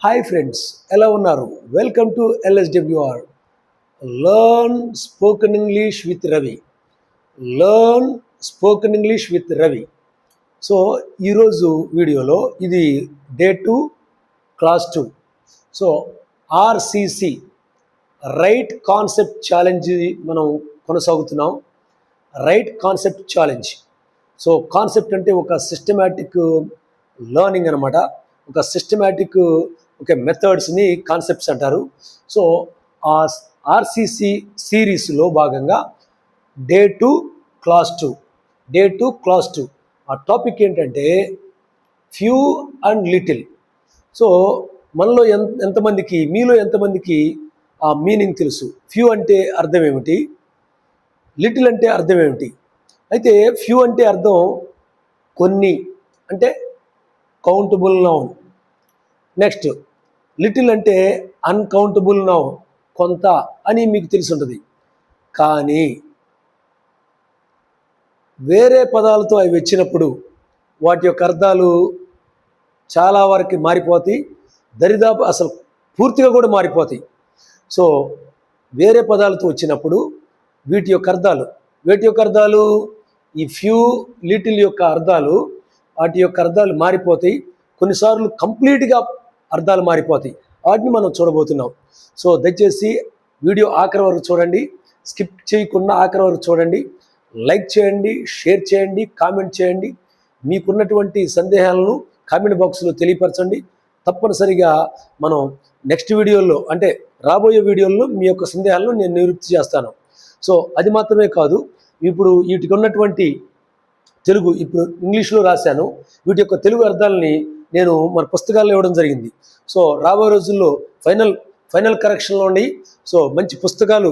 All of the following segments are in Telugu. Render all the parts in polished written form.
హాయ్ ఫ్రెండ్స్, ఎలా ఉన్నారు? Welcome to LSWR learn spoken English with Ravi. Learn spoken English with Ravi. So ఈరోజు వీడియోలో ఇది day 2 class 2. So RCC right concept challenge మనం కొనసాగుతున్నాం. Right concept challenge. So concept అంటే ఒక సిస్టమాటిక్ లర్నింగ్ అనమాట. ఒక సిస్టమాటిక్ మెథడ్స్ని కాన్సెప్ట్స్ అంటారు. సో ఆ RCC సిరీస్లో భాగంగా డే 2 క్లాస్ 2 ఆ టాపిక్ ఏంటంటే ఫ్యూ అండ్ లిటిల్. సో మనలో మీలో ఎంతమందికి ఆ మీనింగ్ తెలుసు? ఫ్యూ అంటే అర్థం ఏమిటి, లిటిల్ అంటే అర్థం ఏమిటి? అయితే ఫ్యూ అంటే అర్థం కొన్ని, అంటే కౌంటబుల్ నౌన్. నెక్స్ట్ లిటిల్ అంటే అన్కౌంటబుల్ నౌన్, కొంత అని మీకు తెలిసి ఉంటుంది. కానీ వేరే పదాలతో అవి వచ్చినప్పుడు వాటి యొక్క అర్థాలు చాలా వరకు మారిపోతాయి, దరిదాపు అసలు పూర్తిగా కూడా మారిపోతాయి. సో వేరే పదాలతో వచ్చినప్పుడు వీటి యొక్క అర్థాలు ఈ ఫ్యూ లిటిల్ యొక్క అర్థాలు, వాటి యొక్క అర్థాలు మారిపోతాయి. కొన్నిసార్లు కంప్లీట్గా అర్థాలు మారిపోతాయి. వాటిని మనం చూడబోతున్నాం. సో దయచేసి వీడియో ఆఖరి వరకు చూడండి, స్కిప్ చేయకుండా ఆఖరి వరకు చూడండి. లైక్ చేయండి, షేర్ చేయండి, కామెంట్ చేయండి. మీకున్నటువంటి సందేహాలను కామెంట్ బాక్స్లో తెలియపరచండి. తప్పనిసరిగా మనం నెక్స్ట్ వీడియోలో, అంటే రాబోయే వీడియోల్లో మీ యొక్క సందేహాలను నేను నివృత్తి చేస్తాను. సో అది మాత్రమే కాదు, ఇప్పుడు వీటికి ఉన్నటువంటి తెలుగు, ఇప్పుడు ఇంగ్లీష్లో రాశాను, వీటి యొక్క తెలుగు అర్థాలని నేను మన పుస్తకాల్లో ఇవ్వడం జరిగింది. సో రాబోయే రోజుల్లో ఫైనల్ కరెక్షన్లో ఉండి, సో మంచి పుస్తకాలు,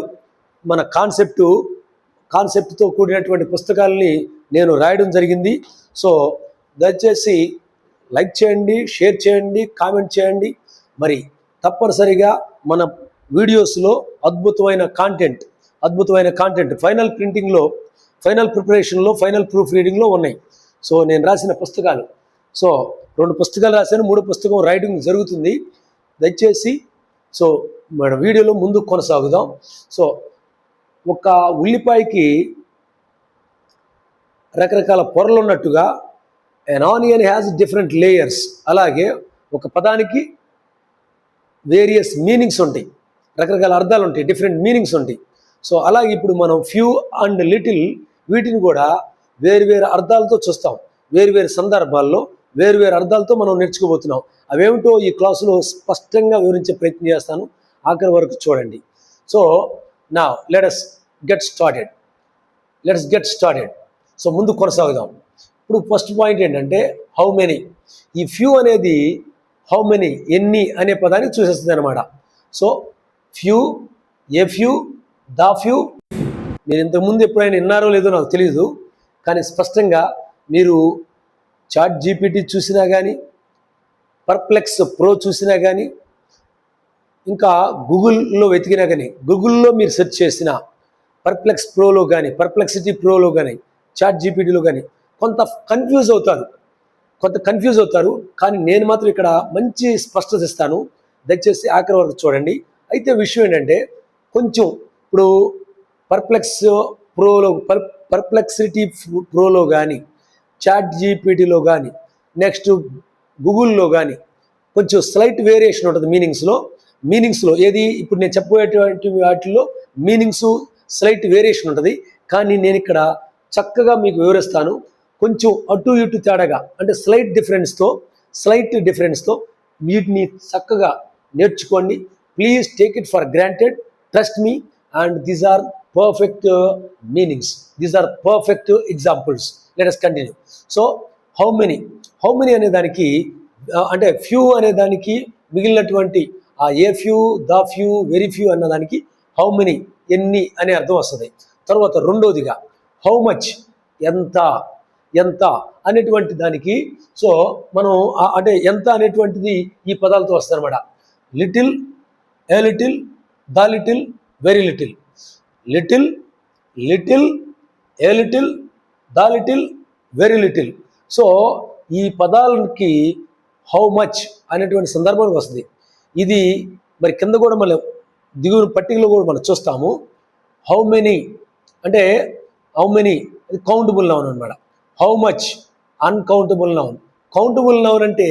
మన కాన్సెప్ట్తో కూడినటువంటి పుస్తకాలని నేను రాయడం జరిగింది. సో దయచేసి లైక్ చేయండి, షేర్ చేయండి, కామెంట్ చేయండి. మరి తప్పనిసరిగా మన వీడియోస్లో అద్భుతమైన కాంటెంట్ ఫైనల్ ప్రింటింగ్లో, ఫైనల్ ప్రిపరేషన్లో, ఫైనల్ ప్రూఫ్ రీడింగ్లో ఉన్నాయి. సో నేను రాసిన పుస్తకాలు, సో 2 పుస్తకాలు రాశాను, 3 పుస్తకం రైటింగ్ జరుగుతుంది. దయచేసి సో మన వీడియోలో ముందుకు కొనసాగుదాం. సో ఒక ఉల్లిపాయకి రకరకాల పొరలు ఉన్నట్టుగా an onion has different layers, అలాగే ఒక పదానికి వేరియస్ మీనింగ్స్ ఉంటాయి, రకరకాల అర్థాలు ఉంటాయి, డిఫరెంట్ మీనింగ్స్ ఉంటాయి. సో అలాగే ఇప్పుడు మనం ఫ్యూ అండ్ లిటిల్ వీటిని కూడా వేరు అర్థాలతో చూస్తాం. వేరు సందర్భాల్లో వేరు అర్థాలతో మనం నేర్చుకోబోతున్నాం. అవేమిటో ఈ క్లాసులో స్పష్టంగా వివరించే ప్రయత్నం చేస్తాను. ఆఖరి వరకు చూడండి. సో నా లెట్స్ గెట్ స్టార్టెడ్. సో ముందు కొనసాగుదాం. ఇప్పుడు ఫస్ట్ పాయింట్ ఏంటంటే హౌ మెనీ. ఈ ఫ్యూ అనేది హౌ మెనీ, ఎన్ని అనే పదాన్ని చూసేస్తుంది అనమాట. So few, a few, the few. మీరు ఇంతకుముందు ఎప్పుడైనా విన్నారో లేదో నాకు తెలియదు, కానీ స్పష్టంగా మీరు చాట్ జీపీటీ చూసినా కానీ, పర్ప్లెక్స్ ప్రో చూసినా కానీ, ఇంకా గూగుల్లో వెతికినా కానీ, గూగుల్లో మీరు సెర్చ్ చేసిన పర్ప్లెక్స్ ప్రోలో కానీ, పర్ప్లెక్సిటీ ప్రోలో కానీ, చాట్ జీపీటీలో కానీ కొంత కన్ఫ్యూజ్ అవుతారు. కానీ నేను మాత్రం ఇక్కడ మంచి స్పష్టత ఇస్తాను. దయచేసి ఆఖరి వరకు చూడండి. అయితే విషయం ఏంటంటే, కొంచెం ఇప్పుడు పర్ప్లెక్సిటీ ప్రోలో కానీ, చాట్ జీపీటీలో కానీ, నెక్స్ట్ గూగుల్లో కానీ కొంచెం స్లైట్ వేరియేషన్ ఉంటుంది మీనింగ్స్లో. ఏది ఇప్పుడు నేను చెప్పేటువంటి వాటిల్లో మీనింగ్స్ స్లైట్ వేరియేషన్ ఉంటుంది. కానీ నేను ఇక్కడ చక్కగా మీకు వివరిస్తాను. కొంచెం అటు ఇటు తేడాగా, అంటే స్లైట్ డిఫరెన్స్తో వీటిని చక్కగా నేర్చుకోండి. Please take it for granted, trust me, and these are perfect meanings, these are perfect examples. Let us continue. So how many అనే దానికి, అంటే ఫ్యూ అనే దానికి మిగిలినటువంటి ఆ a few, the few, very few అన్నదానికి హౌ మెనీ, ఎన్ని అనే అర్థం వస్తుంది. తర్వాత రెండోదిగా హౌ మచ్, ఎంత అనేటువంటి దానికి, సో మనం అంటే ఎంత అనేటువంటిది ఈ పదాలతో వస్తుంది అనమాట. Little, a little, the little, very little. Little, a little, the little, very little. So ఈ పదాలకి హౌ మచ్ అనేటువంటి సందర్భానికి వస్తుంది. ఇది మరి కింద కూడా మళ్ళీ దిగువ పట్టికలో కూడా మనం చూస్తాము. హౌ మెనీ అంటే హౌ మెనీ ఇది కౌంటబుల్ నౌన్ అనమాట. How much uncountable noun. Countable noun అంటే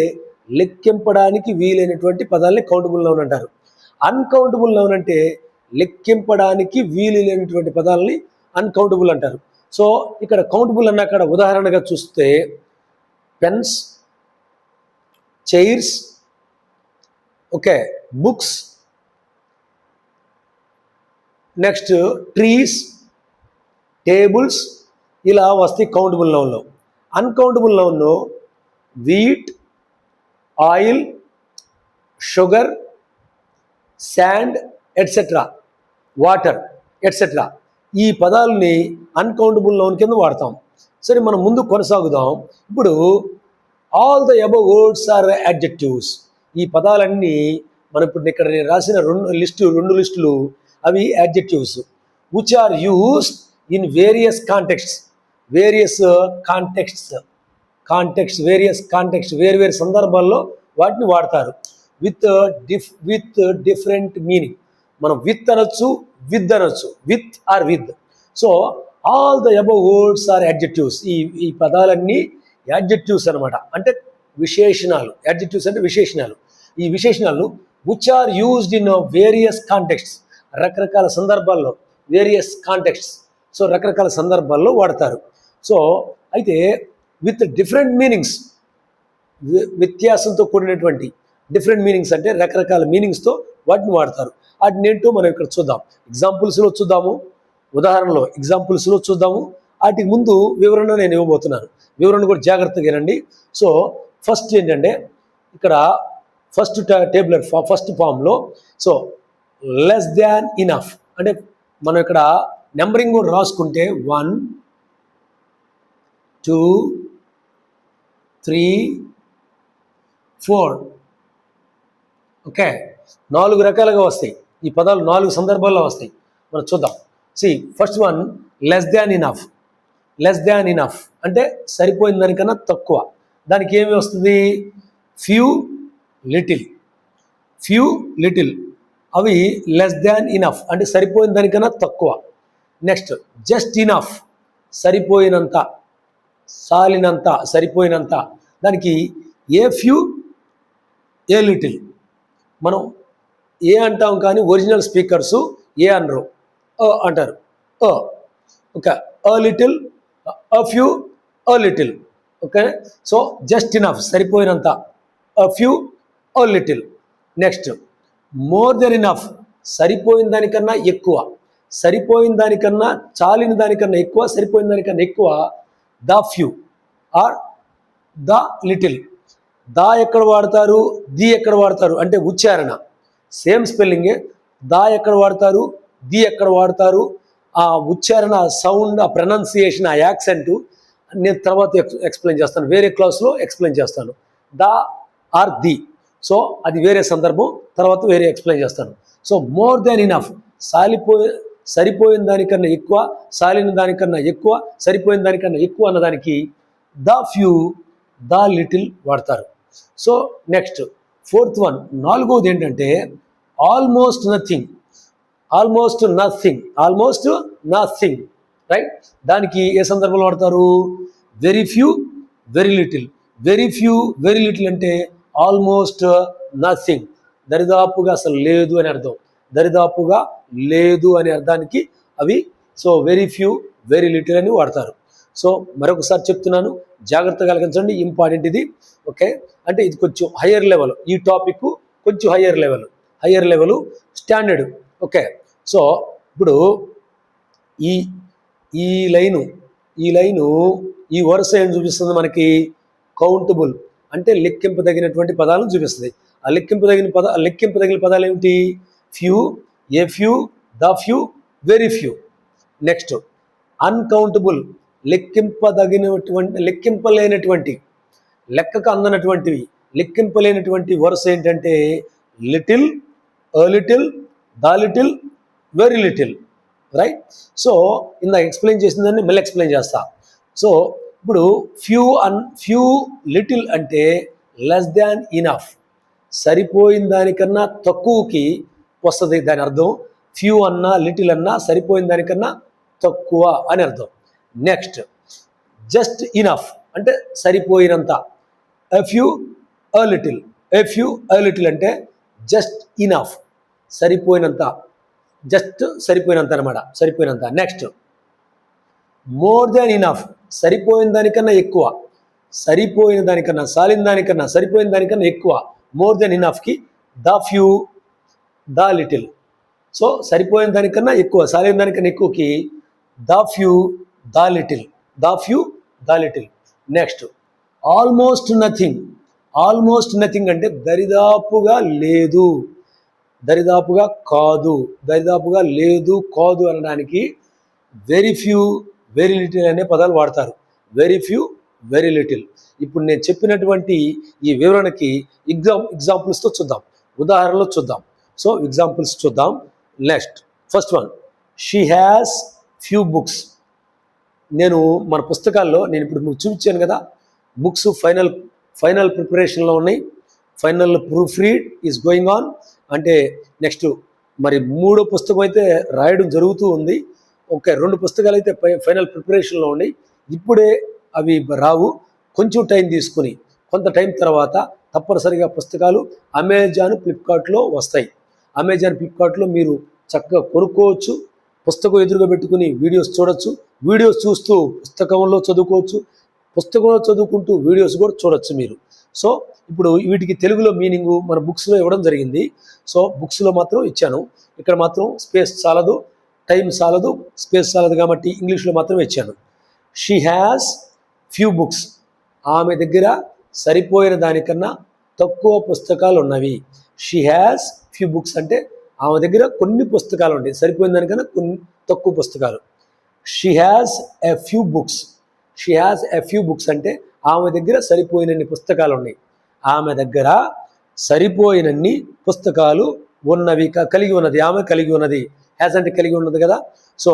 లెక్కింపడానికి వీలైనటువంటి పదాలని కౌంటబుల్ నౌన్ అంటారు. అన్కౌంటబుల్ నౌన్ అంటే లెక్కింపడానికి వీలు లేనటువంటి పదాలని అన్కౌంటబుల్ అంటారు. సో ఇక్కడ కౌంటబుల్ అన్న అక్కడ ఉదాహరణగా చూస్తే pens, chairs, okay, books, next trees, tables ఇలా వస్తాయి కౌంటబుల్ నౌన్లో. అన్కౌంటబుల్ నౌన్లో wheat, oil, sugar, sand etcetera, water etcetera ఈ పదాలని అన్కౌంటబుల్ నౌన్ కింద వాడతాం. సరే మనం ముందు కొనసాగుదాం. ఇప్పుడు all the above words are adjectives. ఈ పదాలన్నీ మనం ఇప్పుడు ఇక్కడ నేను రాసిన రెండు లిస్టులు అవి adjectives which are used in various contexts. వేరు సందర్భాల్లో వాటిని వాడతారు విత్ డిఫరెంట్ మీనింగ్. మనం విత్ అనొచ్చు, విత్ అనొచ్చు, with or with. So all the above words are adjectives. ఈ పదాలన్నీ యాడ్జెక్టివ్స్ అనమాట, అంటే విశేషణాలు. యాడ్జెక్టివ్స్ అంటే విశేషణాలు. ఈ విశేషణాలను which are used in various contexts, రకరకాల సందర్భాల్లో, వేరియస్ కాంటెక్ట్స్, సో రకరకాల సందర్భాల్లో వాడతారు. సో అయితే విత్ డిఫరెంట్ మీనింగ్స్, వ్యత్యాసంతో కూడినటువంటి డిఫరెంట్ మీనింగ్స్ అంటే రకరకాల మీనింగ్స్తో వాటిని వాడతారు. వాటిని ఏంటో మనం ఇక్కడ చూద్దాం. ఎగ్జాంపుల్స్లో చూద్దాము, ఉదాహరణలో ఎగ్జాంపుల్స్లో చూద్దాము. వాటికి ముందు వివరణ నేను ఇవ్వబోతున్నాను. వివరణ కూడా జాగ్రత్తగా వినండి. సో ఫస్ట్ ఏంటంటే ఇక్కడ ఫస్ట్ ఫామ్లో సో లెస్ దాన్ ఇనఫ్ అంటే మనం ఇక్కడ నెంబరింగ్ కూడా రాసుకుంటే 1, 2, 3, 4 ఓకే, 4 రకాలుగా వస్తాయి. ఈ పదాలు 4 సందర్భాల్లో వస్తాయి. మనం చూద్దాం. First one less than enough. Less than enough అంటే సరిపోయిన దానికన్నా తక్కువ. దానికి ఏమి వస్తుంది? ఫ్యూ, లిటిల్ అవి లెస్ దాన్ ఇనఫ్ అంటే సరిపోయిన దానికన్నా తక్కువ. నెక్స్ట్ జస్ట్ ఇనఫ్ సరిపోయినంత, సాలినంత, సరిపోయినంత. దానికి ఏ ఫ్యూ, ఏ లిటిల్. మనం ఏ అంటాం కానీ ఒరిజినల్ స్పీకర్సు ఏ అనరు, అంటారు. Okay, little, few, little. Okay, so just enough సరిపోయినంత, few, little. Next more than enough సరిపోయిన దానికన్నా ఎక్కువ, సరిపోయిన దానికన్నా చాలిన దానికన్నా ఎక్కువ, సరిపోయిన దానికన్నా ఎక్కువ. The few are the little. దా ఎక్కడ వాడతారు, ది ఎక్కడ వాడతారు అంటే ఉచ్చారణ సేమ్ స్పెల్లింగే. దా ఎక్కడ వాడతారు, ది ఎక్కడ వాడతారు, ఆ ఉచ్చారణ, సౌండ్, ఆ ప్రొనౌన్సియేషన్, ఆ యాక్సెంట్ నేను తర్వాత ఎక్స్ప్లెయిన్ చేస్తాను. వేరే క్లాస్లో ఎక్స్ప్లెయిన్ చేస్తాను. దా ఆర్ ది, సో అది వేరే సందర్భం, తర్వాత వేరే ఎక్స్ప్లెయిన్ చేస్తాను. సో మోర్ దెన్ ఇనఫ్ సరిపోయిన దానికన్నా ఎక్కువ, సాలిన దానికన్నా ఎక్కువ, సరిపోయిన దానికన్నా ఎక్కువ అన్నదానికి ద ఫ్యూ, ద లిటిల్ వాడతారు. సో నెక్స్ట్ ఫోర్త్ వన్, నాలుగవది ఏంటంటే ఆల్మోస్ట్ నథింగ్. రైట్. దానికి ఏ సందర్భంలో వాడతారు? Very few, very little. Very little అంటే ఆల్మోస్ట్ నథింగ్, దరిదాపుగా అసలు లేదు అని అర్థం. దరిదాపుగా లేదు అనే అర్థానికి అవి so very few, very little అని వాడతారు. సో మరొకసారి చెప్తున్నాను, జాగ్రత్తగా ఆలకించండి, ఇంపార్టెంట్ ఇది. ఓకే, అంటే ఇది కొంచెం హయ్యర్ లెవెల్, ఈ టాపిక్ కొంచెం higher level standard. Okay, so ఇప్పుడు ఈ లైను ఈ వరుస ఏం చూపిస్తుంది మనకి? కౌంటబుల్ అంటే లెక్కింపదగినటువంటి పదాలను చూపిస్తుంది. ఆ లెక్కింపదగిన పదాలు ఏమిటి? Few, a few, the few, very few. Next uncountable లెక్కింపలేనటువంటి, లెక్కకు అందనటువంటివి, లెక్కింపలేనటువంటి వరుస ఏంటంటే little, little, the little, very little. Right. So ఇందా ఎక్స్ప్లెయిన్ చేసిందని మళ్ళీ ఎక్స్ప్లెయిన్ చేస్తా. సో ఇప్పుడు ఫ్యూ లిటిల్ అంటే లెస్ దాన్ ఇనఫ్. సరిపోయిన దానికన్నా తక్కువకి వస్తుంది దాని అర్థం. ఫ్యూ అన్నా లిటిల్ అన్నా సరిపోయిన దానికన్నా తక్కువ అని అర్థం. నెక్స్ట్ జస్ట్ ఇనఫ్ అంటే సరిపోయినంత. A few a little, a few a little అంటే జస్ట్ ఇనఫ్ సరిపోయినంత, జస్ట్ సరిపోయినంత అనమాట, సరిపోయినంత. నెక్స్ట్ మోర్ దాన్ ఇనఫ్ సరిపోయిన దానికన్నా ఎక్కువ, సరిపోయిన దానికన్నా సాలిన దానికన్నా సరిపోయిన దానికన్నా ఎక్కువ. మోర్ దెన్ ఇనఫ్కి the few the little. So సరిపోయిన దానికన్నా ఎక్కువ సాలిన దానికన్నా ఎక్కువకి the few the little, the few the little. Next almost nothing, almost nothing అంటే దరిదాపుగా లేదు, దరిదాపుగా కాదు, దరిదాపుగా లేదు కాదు అనడానికి వెరీ ఫ్యూ వెరీ లిటిల్ అనే పదాలు వాడతారు. Very few very little. ఇప్పుడు నేను చెప్పినటువంటి ఈ వివరణకి ఎగ్జాంపుల్స్తో చూద్దాం, ఉదాహరణలో చూద్దాం. సో ఎగ్జాంపుల్స్ చూద్దాం. Next first one, she has few books. నేను మన పుస్తకాల్లో నేను ఇప్పుడు మీకు చూపించాను కదా, బుక్స్ ఫైనల్ ప్రిపరేషన్లో ఉన్నాయి, final proof read is going on. అంటే నెక్స్ట్ మరి 3వ పుస్తకం అయితే రాయడం జరుగుతూ ఉంది. ఓకే, 2 పుస్తకాలు అయితే ఫైనల్ ప్రిపరేషన్లో ఉన్నాయి. ఇప్పుడే అవి రావు, కొంచెం టైం తీసుకుని కొంత టైం తర్వాత తప్పనిసరిగా పుస్తకాలు అమెజాన్ ఫ్లిప్కార్ట్లో వస్తాయి. అమెజాన్ ఫ్లిప్కార్ట్లో మీరు చక్కగా కొనుక్కోవచ్చు, పుస్తకం ఎదురుగా పెట్టుకుని వీడియోస్ చూడొచ్చు, వీడియోస్ చూస్తూ పుస్తకంలో చదువుకోవచ్చు, పుస్తకంలో చదువుకుంటూ వీడియోస్ కూడా చూడొచ్చు మీరు. సో ఇప్పుడు వీటికి తెలుగులో మీనింగు మన బుక్స్లో ఇవ్వడం జరిగింది. సో బుక్స్లో మాత్రం ఇచ్చాను, ఇక్కడ మాత్రం స్పేస్ చాలదు, టైం చాలదు, స్పేస్ చాలదు కాబట్టి ఇంగ్లీష్లో మాత్రం ఇచ్చాను. షీ హ్యాస్ ఫ్యూ బుక్స్, ఆమె దగ్గర సరిపోయిన దానికన్నా తక్కువ పుస్తకాలు ఉన్నవి. షీ హ్యాస్ ఫ్యూ బుక్స్ అంటే ఆమె దగ్గర కొన్ని పుస్తకాలు ఉంటాయి, సరిపోయిన దానికన్నా కొన్ని తక్కువ పుస్తకాలు. She has a few books, she has a few books అంటే ఆమె దగ్గర సరిపోయినన్ని పుస్తకాలు ఉన్నాయి, ఆమె దగ్గర సరిపోయినన్ని పుస్తకాలు ఉన్నవి, కలిగి ఉన్నది, ఆమె కలిగి ఉన్నది. హ్యాస్ అంటే కలిగి ఉన్నది కదా. సో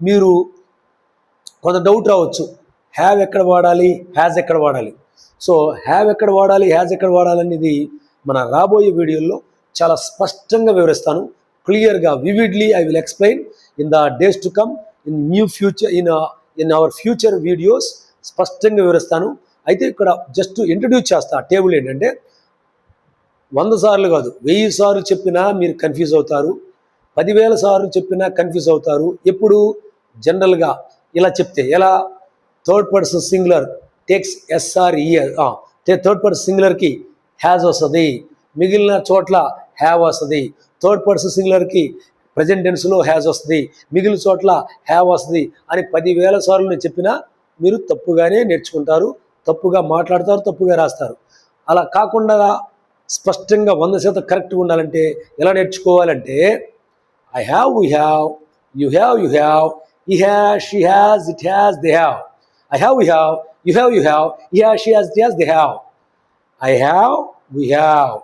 మీరు కొంత డౌట్ రావచ్చు, హ్యావ్ ఎక్కడ వాడాలి, హ్యాజ్ ఎక్కడ వాడాలి. సో హ్యావ్ ఎక్కడ వాడాలి, హ్యాజ్ ఎక్కడ వాడాలి అనేది మన రాబోయే వీడియోల్లో చాలా స్పష్టంగా వివరిస్తాను. క్లియర్గా vividly I will explain in the days to come, in new future, in our future videos స్పష్టంగా వివరిస్తాను. అయితే ఇక్కడ జస్ట్ ఇంట్రడ్యూస్ చేస్తా. టేబుల్ ఏంటంటే 100 సార్లు కాదు, 1000 సార్లు చెప్పినా మీరు కన్ఫ్యూజ్ అవుతారు, 10,000 సార్లు చెప్పినా కన్ఫ్యూజ్ అవుతారు. ఎప్పుడు జనరల్గా ఇలా చెప్తే ఎలా, third person singular takes s or es, third person సింగులర్కి హ్యాజ్ వస్తుంది, మిగిలిన చోట్ల హ్యావ్ వస్తుంది. థర్డ్ పర్సన్ సింగులర్కి ప్రజెంట్ టెన్స్లో హ్యాజ్ వస్తుంది, మిగిలిన చోట్ల హ్యావ్ వస్తుంది అని 10,000 సార్లు నేను చెప్పినా మీరు తప్పుగానే నేర్చుకుంటారు, తప్పుగా మాట్లాడతారు, తప్పుగా రాస్తారు. అలా కాకుండా స్పష్టంగా 100% కరెక్ట్గా ఉండాలంటే ఎలా నేర్చుకోవాలంటే, I have, we have, you have, you have, he has, she has, it has, they have. I have, we have, you have, you have, he has, she has, it has, they have. I have, we have,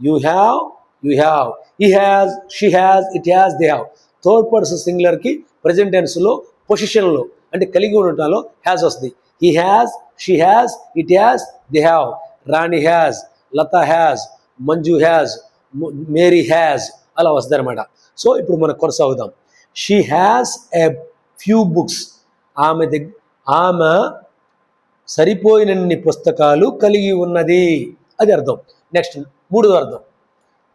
you have, you have, he has, she has, it has, they have. Third person సింగులర్కి ప్రజెంట్ టెన్స్లో పొజిషన్లో అంటే కలిగి ఉండటంలో హ్యాస్ వస్తుంది. he has, she has, it has, they have. Rani has, Lata has, Manju has, Mary has, అలా వస్తుంది అనమాట. సో ఇప్పుడు మనం కొనసాగుదాం. She has a few books, ఆమె సరిపోయినన్ని పుస్తకాలు కలిగి ఉన్నది, అది అర్థం. నెక్స్ట్ 3వ అర్థం,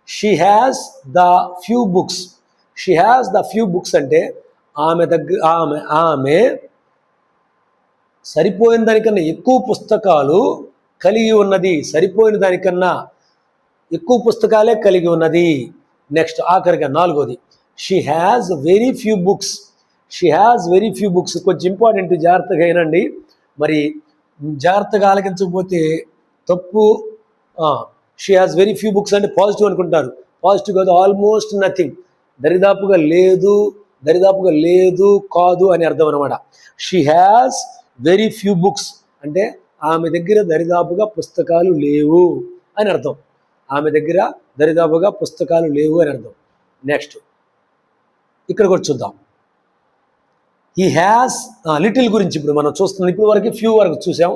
she has the few books. She has the few books అంటే ఆమె సరిపోయిన దానికన్నా ఎక్కువ పుస్తకాలు కలిగి ఉన్నది, సరిపోయిన దానికన్నా ఎక్కువ పుస్తకాలే కలిగి ఉన్నది. నెక్స్ట్ ఆఖరిగా 4వది, she has very few books. She has very few books కొంచెం ఇంపార్టెంట్, జాగ్రత్తగా అయినండి. మరి జాగ్రత్తగా ఆలకించకపోతే తప్పు. She has very few books అంటే పాజిటివ్ అనుకుంటారు, పాజిటివ్ కాదు, ఆల్మోస్ట్ నథింగ్, దరిదాపుగా లేదు, దరిదాపుగా లేదు కాదు అని అర్థం అనమాట. She has very few books అంటే ఆమె దగ్గర దరిదాపుగా పుస్తకాలు లేవు అని అర్థం, ఆమె దగ్గర దరిదాపుగా పుస్తకాలు లేవు అని అర్థం. నెక్స్ట్ ఇక్కడ కూడా చూద్దాం, ఈ హ్యాస్ లిటిల్ గురించి ఇప్పుడు మనం చూస్తున్నాం. ఇప్పుడు వరకు ఫ్యూ వరకు చూసాం,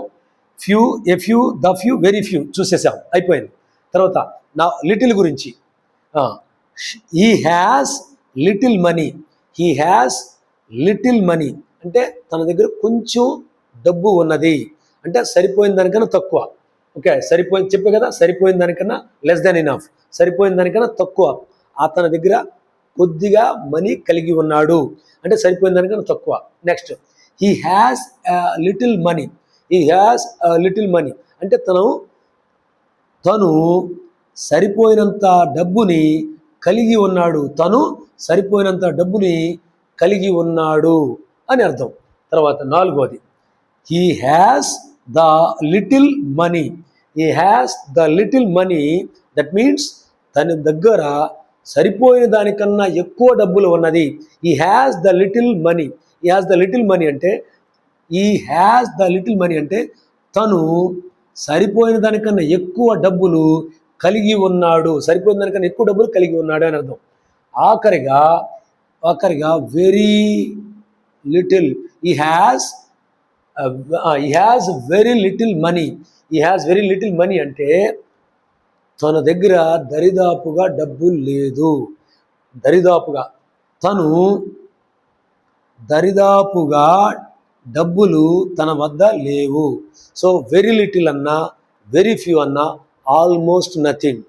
few, a few, the few, very few చూసేసాం, అయిపోయింది. తర్వాత నా లిటిల్ గురించి, he has little money, he has little money అంటే తన దగ్గర కొంచెం డబ్బు ఉన్నది, అంటే సరిపోయిన దానికన్నా తక్కువ. ఓకే, సరిపోయింది చెప్పే కదా, సరిపోయిన దానికన్నా లెస్ దాన్ ఇనఫ్, సరిపోయిన దానికన్నా తక్కువ. అతని దగ్గర కొద్దిగా మనీ కలిగి ఉన్నాడు అంటే సరిపోయిన దానికన్నా తక్కువ. Next, he has little money, he has little money అంటే తను సరిపోయినంత డబ్బుని కలిగి ఉన్నాడు, తను సరిపోయినంత డబ్బుని కలిగి ఉన్నాడు అని అర్థం. తర్వాత నాలుగోది, he has the little money, he has the little money that means తన దగ్గర సరిపోయిన దానికన్నా ఎక్కువ డబ్బులు ఉన్నది. He has the little money, he has the little money అంటే, he has the little money అంటే తను సరిపోయిన దానికన్నా ఎక్కువ డబ్బులు కలిగి ఉన్నాడు, సరిపోయిన దానికన్నా ఎక్కువ డబ్బులు కలిగి ఉన్నాడు అని అర్థం. ఆఖరిగా very little, he has very little money, he has very little money అంటే తన దగ్గర దరిదాపుగా డబ్బు లేదు, దరిదాపుగా డబ్బులు తన వద్ద లేవు. సో వెరీ లిటిల్ అన్నా, వెరీ ఫ్యూ అన్నా, ఆల్మోస్ట్ నథింగ్,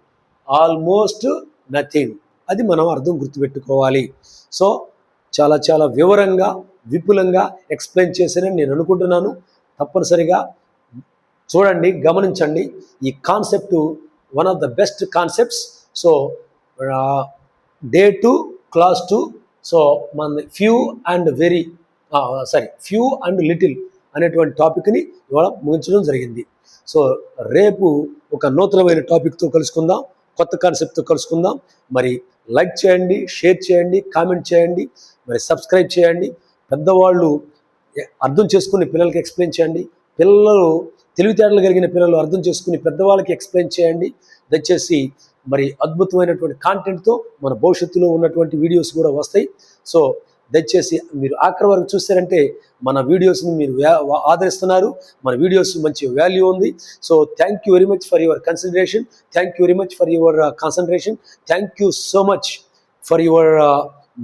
అది మనం అర్థం గుర్తుపెట్టుకోవాలి. సో చాలా వివరంగా విపులంగా ఎక్స్ప్లెయిన్ చేశానని నేను అనుకుంటున్నాను. తప్పనిసరిగా చూడండి, గమనించండి. ఈ concept one of the best concepts. So day 2 class 2. So మన ఫ్యూ అండ్ లిటిల్ అనేటువంటి టాపిక్ని ఇవాళ ముగించడం జరిగింది. సో రేపు ఒక నూతనమైన టాపిక్తో కలుసుకుందాం, కొత్త కాన్సెప్ట్తో కలుసుకుందాం. మరి లైక్ చేయండి, షేర్ చేయండి, కామెంట్ చేయండి, మరి సబ్స్క్రైబ్ చేయండి. పెద్దవాళ్ళు అర్థం చేసుకుని పిల్లలకి ఎక్స్ప్లెయిన్ చేయండి, పిల్లలు తెలివితేటలు కలిగిన పిల్లలు అర్థం చేసుకుని పెద్దవాళ్ళకి ఎక్స్ప్లెయిన్ చేయండి. దయచేసి మరి అద్భుతమైనటువంటి కాంటెంట్తో మన భవిష్యత్తులో ఉన్నటువంటి వీడియోస్ కూడా వస్తాయి. సో దయచేసి మీరు ఆఖరి వరకు చూస్తారంటే మన వీడియోస్ని మీరు ఆదరిస్తున్నారు, మన వీడియోస్ మంచి వాల్యూ ఉంది. So thank you very much for your consideration, thank you very much for your concentration, thank you so much for your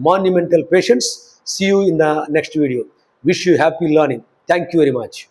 monumental patience. See you in the next video. Wish you happy learning. Thank you very much.